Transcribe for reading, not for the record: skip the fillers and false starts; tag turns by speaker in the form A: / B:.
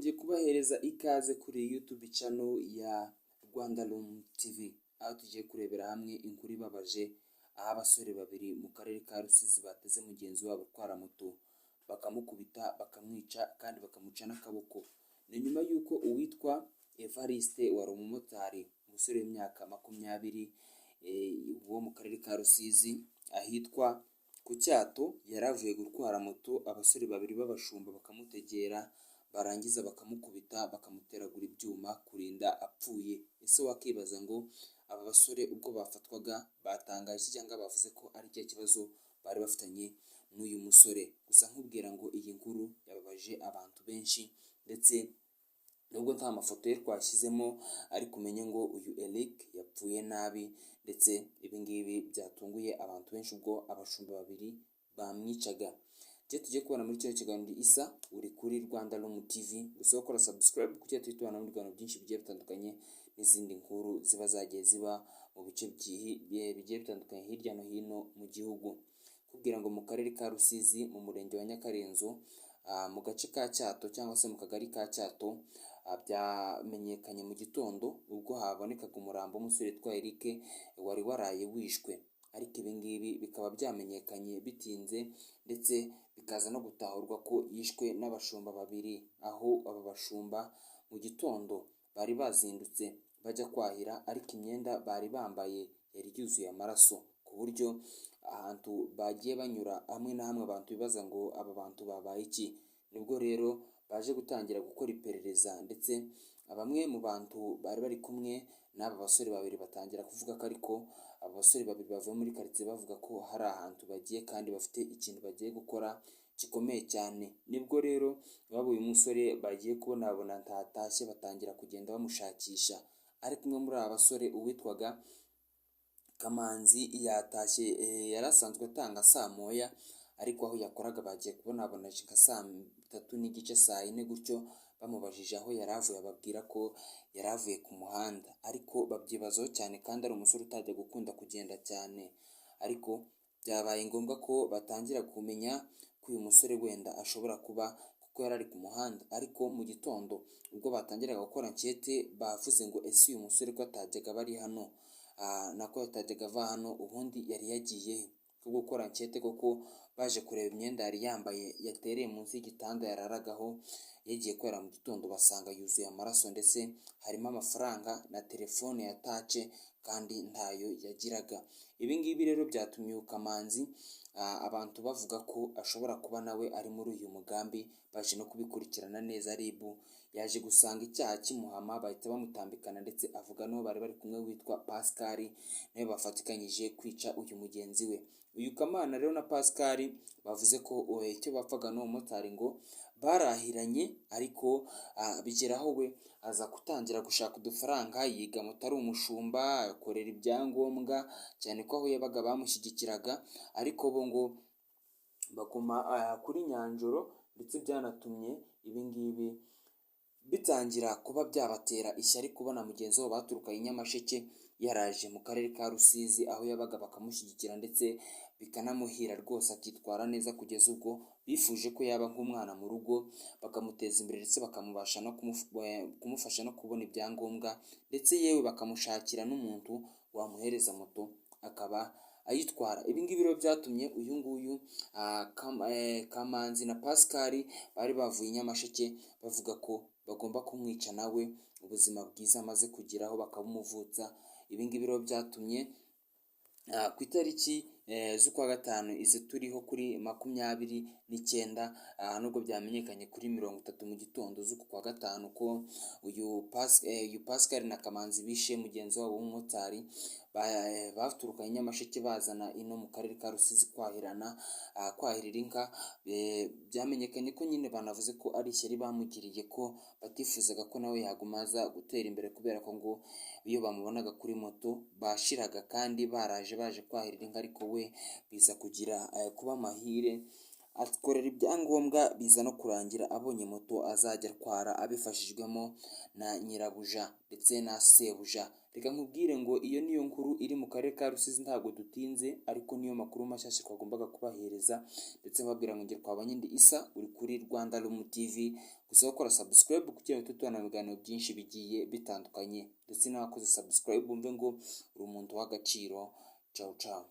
A: twongeye kubahereza ikaze kuri YouTube channel ya Rwanda Room TV, aho tugiye kurebera hamwe inkuru ibabaje aho abasore babiri mu karere ka Rusizi bateze mugenzi wabo utwara moto bakamukubita bakamwica kandi bakamuca n'akaboko. Ni nyuma y'uko uwitwa Evariste wari umumotari umusore w'imyaka 20 wo mu karere ka Rusizi ahitwa ku Cyato yaravuye gutwara moto, abasore babiri b'abashumba bakamutegera barangiza bakamukubita bakamuteragura ibyuma kurinda apfuye. Ese wakibaza ngo aba basore ubwo bafatwaga batangaje cyangwa bavuze ko ari cyo kibazo bari bafitanye n'uyu musore? Gusa nkubwira ngo iyi nkuru yababaje abantu benshi, ndetse nubwo nta mafoto ye twashyizemo ariko umenye ngo uyu Eric yapfuye nabi, ndetse ibi ngibi byatunguye abantu benshi ubwo abashumba babiri bamwicaga. Tugiye kubona muri cyo kiganiro isa uri kuri Rwanda Room TV, gusa ukora subscribe kugira tubana mu biganiro byinshi bigiye bitandukanye n'izindi nkuru ziba zagiye ziba mu bice bigiye bitandukanye hirya no hino mu gihugu. Kubwira ngo mu karere ka Rusizi mu murenge wa Nyakarenzo mu gace ka Cyato cyangwa se mu kagari ka Cyato byamenyekanye mu gitondo ubwo habonekaga umurambo w'umusore witwa Eric wari waraye wishwe. Ariko ibi ngibi bikaba byamenyekanye bitinze, ndetse bikaza no gutahurwa ko yishwe n'abashumba babiri, aho aba bashumba mu gitondo bari bazindutse bajya kwahira, ariko imyenda bari bambaye yari yuzuye amaraso, ku buryo ahantu bagiye banyura hamwe na hamwe abantu bibaza ngo aba bantu babaye iki. Nibwo rero baje gutangira gukora iperereza, ndetse bamwe mu bantu bari bari kumwe n'aba basore babiri batangira kuvuga ko ariko aba basore babiri bavuye muri quartier bavuga ko hari ahantu bagiye kandi bafite ikintu bagiye gukora gikomeye cyane. Nibwo rero babuye umusore bagiye kubona ntatashye batangira kugenda bamushakisha, ariko umwe muri aba basore uwitwaga Kamanzi yatashye yari asanzwe atanga saa moya, ariko aho yakoraga bagiye kubona nka saa 3 n'igice, saa 4 gutyo. Bamubajije aho yari avuye ababwira ko yari avuye ku muhanda, ariko babyibazaho cyane kandi ari umusore utajya gukunda kugenda cyane. Ariko byabaye ngombwa ko batangira kumenya ko uyu musore wenda ashobora kuba kuko yari ari ku muhanda. Ariko mu gitondo ubwo batangiraga gukora ankete bavuze ngo ese uyu musore ko atajyaga bari hano nako yatajyaga ava hano, ubundi yari yagiye ko gukora ankete koko baje kureba imyenda yari yambaye yatereye munsi y'igitanda yararagaho yagiye kwera mu gitondo, basanga yuzuye amaraso, ndetse harimo amafaranga na telefone ya tace kandi ntayo yagiraga. Ibi ngibi rero byatumye Kamanzi abantu bavuga ko ashobora kuba nawe ari muri uyu mugambi. Baje no kubikurikirana neza, RIB yaje gusanga icyaha kimuhama bahita bamutambikana, ndetse avuga n'uwo bari kumwe witwa Pascal nawe bafatikanyije kwica uyu mugenzi we. Uyu Kamana rero na Pascal bavuze ko icyo bapfaga n'uwo motari ngo barahiranye, ariko bigeraho we aza gutangira gushaka udufaranga, yiga moto ari umushumba, akorera ibyangombwa cyane ko aho yabaga bamushyigikiraga, ariko bo ngo bakoma kuri nyanjoro, ndetse byanatumye ibi ngibi bitangira kuba byabatera ishyari kubona mugenzi wabo baturuka i Nyamasheke yaraje mu karere ka Rusizi aho yabaga bakamushyigikira, ndetse bikanamuhira rwose akitwara neza, kugeza ubwo bifuje ko yaba nk'umwana mu rugo bakamuteza imbere, ndetse bakamubasha no kumufasha no kubona ibyangombwa, ndetse yewe bakamushakira n'umuntu wamuhereza moto akaba ayitwara. Ibi ngibi rero byatumye uyu nguyu Kamanzi na Pascal bari bavuye i Nyamasheke bavuga ko bagomba kumwica nawe ubuzima bwiza amaze kugeraho bakamuvutsa. Ibi ngibi rero byatumye ku itariki z'ukwa gatanu izi turiho kuri 29 nubwo byamenyekanye kuri 30 mu gitondo z'ukwa gatanu ko uyu Pascal na Kamanzi bishe mugenzi wabo w'umumotari baturukanye Nyamasheke bazana ino mu karere ka Rusizi kwahirira inka. Byamenyekanye ko nyine banavuze ko ari ishyari bamugiriye, ko batifuzaga ko nawe yagumaza gutera imbere, kubera ko ngo iyo bamubonaga kuri moto bashiraga kandi baje kwahirira inka, ariko we biza kugira kuba amahire akorera ibyangombwa biza no kurangira abonye moto azajya atwara abifashijwemo na nyirabuja ndetse na sebuja. Reka nkubwire ngo iyo niyo nkuru iri mu karere ka Rusizi, ntabwo dutinze ariko niyo makuru mashyashya twagombaga kubahereza, ndetse mbabwira ngo twabanye ndi Isa, uri kuri Rwanda Room TV. Gusa gukora subscribe kugira ngo tubone ibiganiro byinshi bigiye bitandukanye, ndetse n'abakoze subscribe bumve ngo uri umuntu w'agaciro. Ciao ciao.